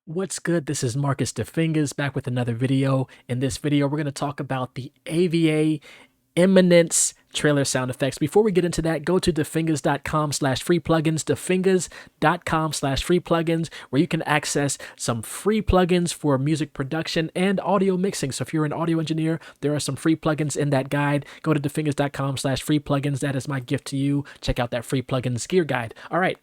What's good? This is Marcus the Fingaz back with another video. In this video, we're going to talk about the AVA Eminence trailer sound effects. Before we get into that, go to thefingaz.com/free plugins, thefingaz.com/free plugins, where you can access some free plugins for music production and audio mixing. So if you're an audio engineer, there are some free plugins in that guide. Go to thefingaz.com/free plugins. That is my gift to you. Check out that free plugins gear guide. All right.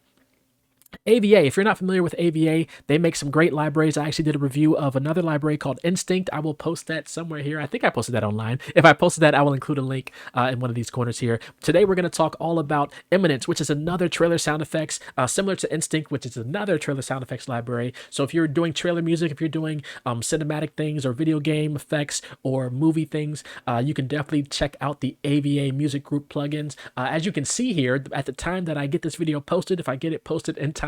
AVA, if you're not familiar with AVA, they make some great libraries. I actually did a review of another library called Instinct. I will post that somewhere here. I think I posted that online. If I posted that, I will include a link in one of these corners here. Today, we're going to talk all about Eminence, which is another trailer sound effects, similar to Instinct, which is another trailer sound effects library. So if you're doing trailer music, if you're doing cinematic things or video game effects or movie things, you can definitely check out the AVA Music Group plugins. As you can see here, at the time that I get this video posted, if I get it posted in time,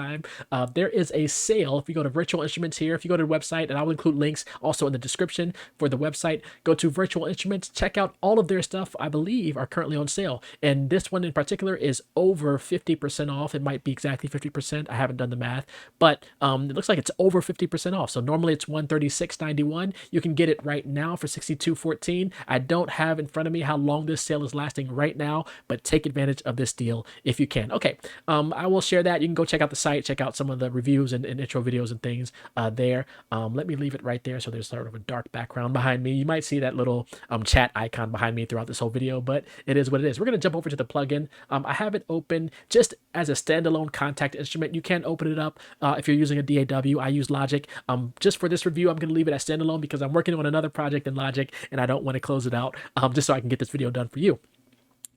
there is a sale. If you go to Virtual Instruments here, if you go to the website, and I will include links also in the description for the website, go to Virtual Instruments, check out all of their stuff. I believe are currently on sale, and this one in particular is over 50% off. It might be exactly 50%. I haven't done the math, but it looks like it's over 50% off. So normally it's $136.91. You can get it right now for $62.14. I don't have in front of me how long this sale is lasting right now, but take advantage of this deal if you can. Okay, I will share that. You can go check out the site, check out some of the reviews and intro videos and things there. Let me leave it right there so there's sort of a dark background behind me. You might see that little chat icon behind me throughout this whole video, but it is what it is. We're going to jump over to the plugin. I have it open just as a standalone Kontakt instrument. You can open it up if you're using a DAW. I use Logic. Just for this review, I'm going to leave it as standalone because I'm working on another project in Logic and I don't want to close it out just so I can get this video done for you.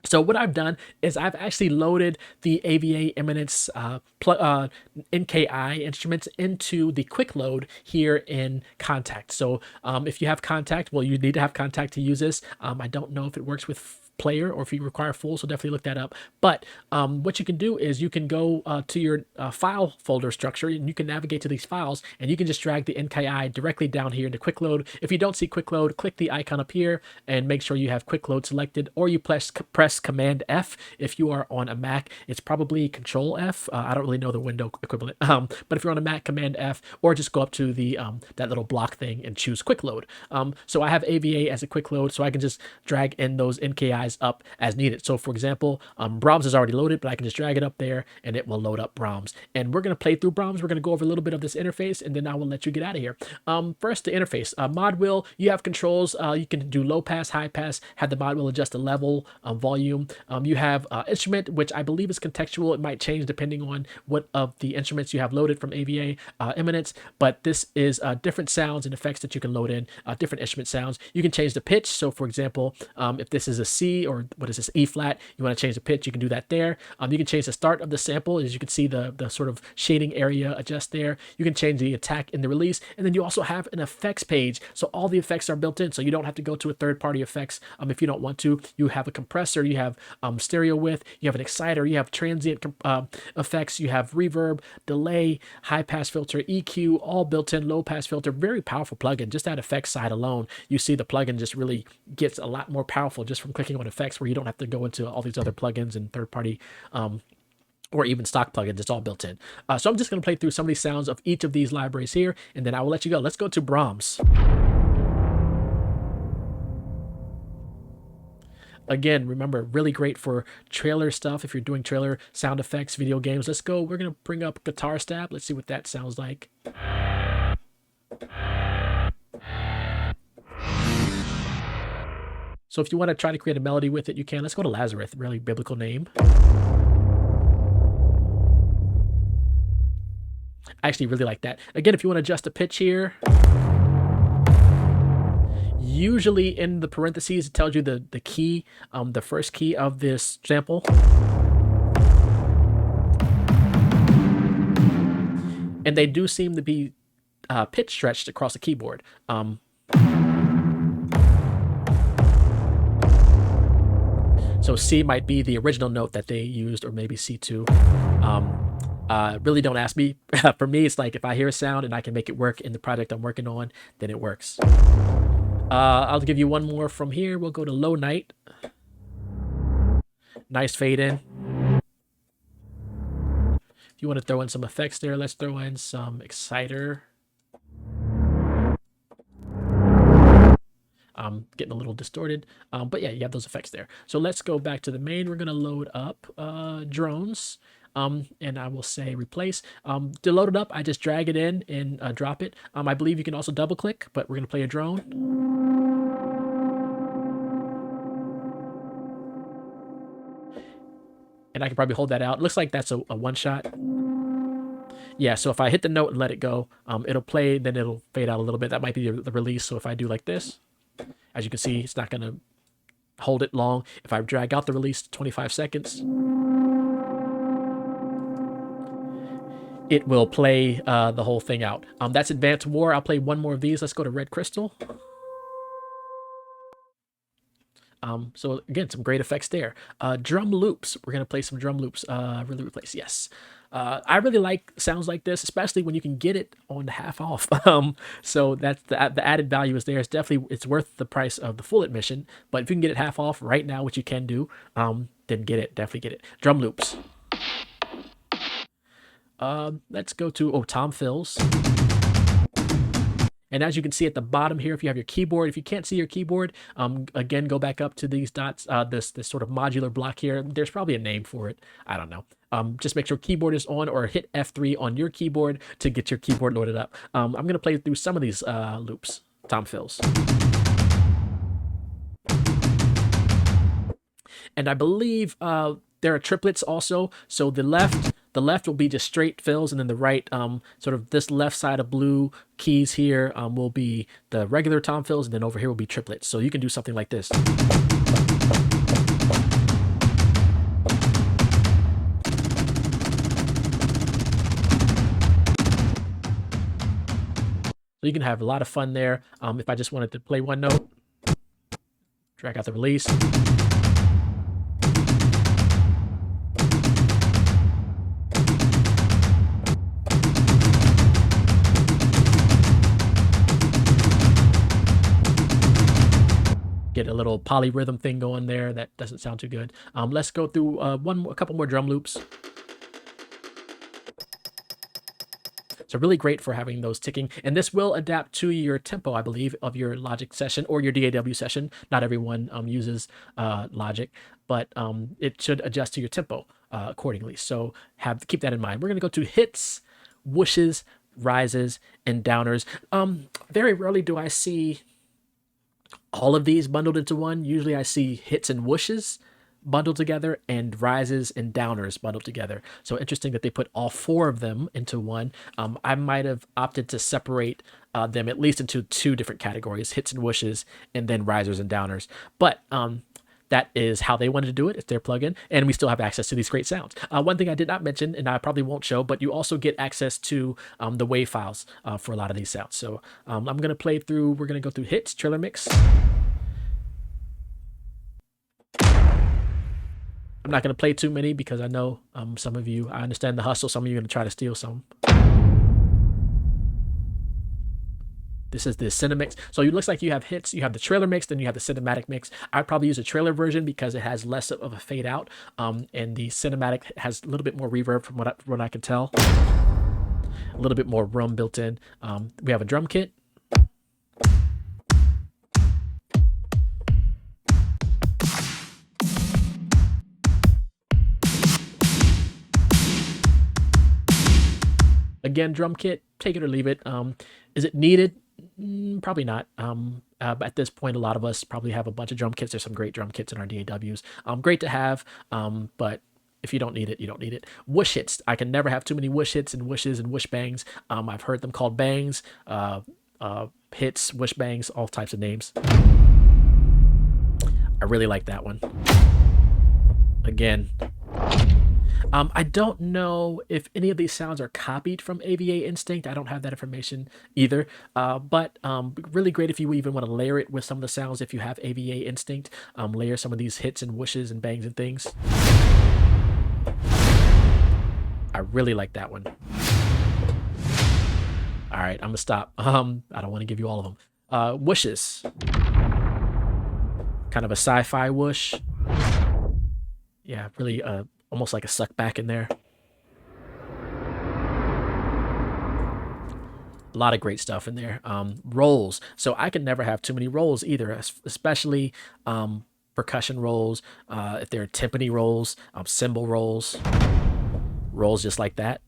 So what I've done is I've actually loaded the AVA Eminence NKI instruments into the quick load here in Kontakt. So if you have Kontakt, well, you need to have Kontakt to use this. I don't know if it works with player or if you require full, so definitely look that up. But what you can do is you can go to your file folder structure and you can navigate to these files and you can just drag the NKI directly down here into quick load. If you don't see quick load, click the icon up here and make sure you have quick load selected, or you press Command F. If you are on a Mac, it's probably Control F. I don't really know the window equivalent, but if you're on a Mac, Command F, or just go up to the that little block thing and choose quick load. So I have AVA as a quick load, so I can just drag in those NKIs up as needed. So for example, Braams is already loaded, but I can just drag it up there and it will load up Braams. And we're going to play through Braams. We're going to go over a little bit of this interface and then I will let you get out of here. First, the interface. Mod wheel, you have controls. You can do low pass, high pass, have the mod wheel adjust the level, volume. You have instrument, which I believe is contextual. It might change depending on what of the instruments you have loaded from AVA Eminence, but this is different sounds and effects that you can load in, different instrument sounds. You can change the pitch. So for example, if this is a C or what is this, E flat, you want to change the pitch, you can do that there. You can change the start of the sample. As you can see, the sort of shading area adjust there. You can change the attack in the release, and then you also have an effects page. So all the effects are built in, so you don't have to go to a third-party effects if you don't want to. You have a compressor, you have stereo width, you have an exciter, you have transient effects, you have reverb, delay, high pass filter, EQ, all built in, low pass filter. Very powerful plugin. Just that effects side alone, you see the plugin just really gets a lot more powerful just from clicking on effects, where you don't have to go into all these other plugins and third-party or even stock plugins. It's all built in. So I'm just going to play through some of these sounds of each of these libraries here, and then I will let you go. Let's go to Braams. Again, remember, really great for trailer stuff if you're doing trailer sound effects, video games. Let's go. We're going to bring up Guitar Stab. Let's see what that sounds like. So if you want to try to create a melody with it, you can. Let's go to Lazarus, really biblical name. I actually really like that. Again, if you want to adjust the pitch here, usually in the parentheses, it tells you the key, the first key of this sample. And they do seem to be pitch stretched across the keyboard. So C might be the original note that they used, or maybe C2. Really don't ask me. For me, it's like if I hear a sound and I can make it work in the project I'm working on, then it works. I'll give you one more from here. We'll go to Low Night. Nice fade in. If you want to throw in some effects there, let's throw in some exciter. getting a little distorted. But yeah, you have those effects there. So let's go back to the main. We're going to load up drones. And I will say replace. To load it up, I just drag it in and drop it. I believe you can also double click, but we're going to play a drone. And I can probably hold that out. It looks like that's a one shot. Yeah, so if I hit the note and let it go, it'll play, then it'll fade out a little bit. That might be the release. So if I do like this, as you can see, it's not going to hold it long. If I drag out the release to 25 seconds, it will play the whole thing out. That's Advanced War. I'll play one more of these. Let's go to Red Crystal. So again, some great effects there. Drum loops. We're gonna play some drum loops. Really replace. Yes. I really like sounds like this, especially when you can get it on half off. So that's the added value is there. It's worth the price of the full admission. But if you can get it half off right now, which you can do, then get it. Definitely get it. Drum loops. Let's go to Tom Fills. And as you can see at the bottom here, if you have your keyboard, if you can't see your keyboard, again, go back up to these dots, this sort of modular block here. There's probably a name for it. I don't know. Just make sure keyboard is on, or hit F3 on your keyboard to get your keyboard loaded up. I'm going to play through some of these loops. Tom Fills. And I believe there are triplets also. So the left will be just straight fills, and then the right, sort of this left side of blue keys here will be the regular tom fills, and then over here will be triplets. So you can do something like this. So you can have a lot of fun there. If I just wanted to play one note, drag out the release. Get a little polyrhythm thing going there. That doesn't sound too good. Let's go through a couple more drum loops. So really great for having those ticking. And this will adapt to your tempo, I believe, of your Logic session or your DAW session. Not everyone uses Logic, but it should adjust to your tempo accordingly. So keep that in mind. We're going to go to hits, whooshes, rises, and downers. Very rarely do I see all of these bundled into one. Usually I see hits and whooshes bundled together and rises and downers bundled together. So interesting that they put all four of them into one. I might have opted to separate them at least into two different categories, hits and whooshes, and then risers and downers. But that is how they wanted to do it. It's their plugin, and we still have access to these great sounds. One thing I did not mention, and I probably won't show, but you also get access to the WAV files for a lot of these sounds. So I'm going to play through, we're going to go through hits, trailer mix. I'm not going to play too many because I know some of you, I understand the hustle. Some of you are going to try to steal some. This is the Cinemix. So it looks like you have hits, you have the trailer mix, then you have the cinematic mix. I'd probably use a trailer version because it has less of a fade out. And the cinematic has a little bit more reverb from what I can tell. A little bit more room built in. We have a drum kit. Again, drum kit, take it or leave it. Is it needed? Probably not. At this point, a lot of us probably have a bunch of drum kits. There's some great drum kits in our DAWs. Great to have, but if you don't need it, you don't need it. Whoosh hits. I can never have too many whoosh hits and whooshes and whoosh bangs. I've heard them called bangs, hits, whoosh bangs, all types of names. I really like that one. Again, I don't know if any of these sounds are copied from AVA Instinct. I don't have that information either, but really great if you even want to layer it with some of the sounds. If you have AVA Instinct, layer some of these hits and whooshes and bangs and things. I really like that one. All right, I'm gonna stop. I don't want to give you all of them. Whooshes, kind of a sci-fi whoosh. Yeah, really almost like a suck back in there. A lot of great stuff in there. Rolls. So I can never have too many rolls either, especially percussion rolls, if they're timpani rolls, cymbal rolls, rolls just like that.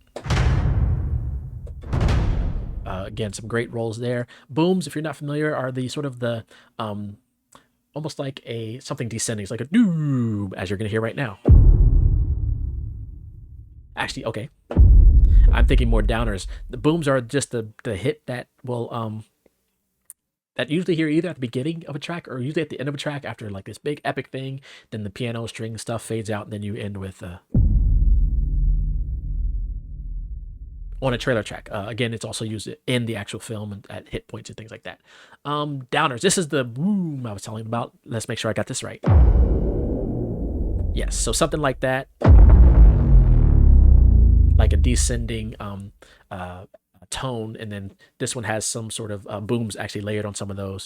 Again, some great rolls there. Booms, if you're not familiar, are the sort of the almost like a something descending. It's like a doo, as you're gonna hear right now. Actually, okay, I'm thinking more downers. The booms are just the hit that will that usually hear either at the beginning of a track or usually at the end of a track after like this big epic thing. Then the piano string stuff fades out, and then you end with on a trailer track. Again, it's also used in the actual film and at hit points and things like that. Downers. This is the boom I was telling about. Let's make sure I got this right. Yes, so something like that, like a descending tone, and then this one has some sort of booms actually layered on some of those.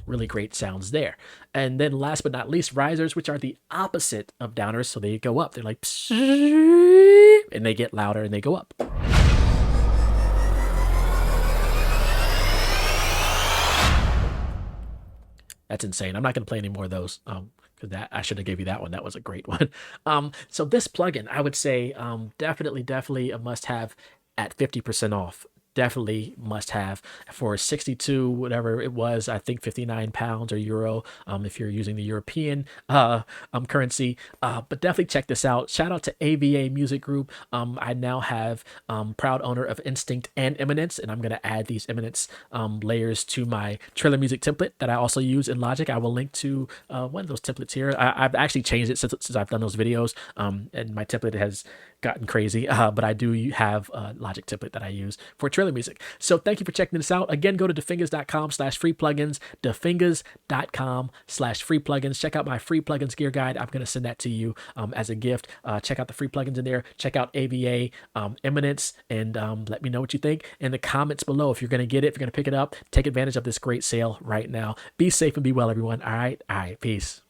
Really great sounds there. And then last but not least, risers, which are the opposite of downers. So they go up. They're like, and they get louder and they go up. That's insane. I'm not going to play any more of those. Because that I should have gave you that one. That was a great one. So this plugin, I would say, definitely a must-have at 50% off. Definitely must have for 62, whatever it was, I think 59 pounds or euro, if you're using the European currency. But definitely check this out. Shout out to AVA Music Group. I now have proud owner of Instinct and Eminence, and I'm going to add these Eminence layers to my trailer music template that I also use in Logic. I will link to one of those templates here. I've actually changed it since I've done those videos, and my template has gotten crazy, but I do have a Logic template that I use for trailer music. So thank you for checking this out. Again, go to defingaz.com/free-plugins, defingaz.com/free-plugins. Check out my free plugins gear guide. I'm going to send that to you as a gift. Check out the free plugins in there. Check out AVA Eminence, and let me know what you think in the comments below. If you're going to get it, if you're going to pick it up, take advantage of this great sale right now. Be safe and be well, everyone. All right, peace.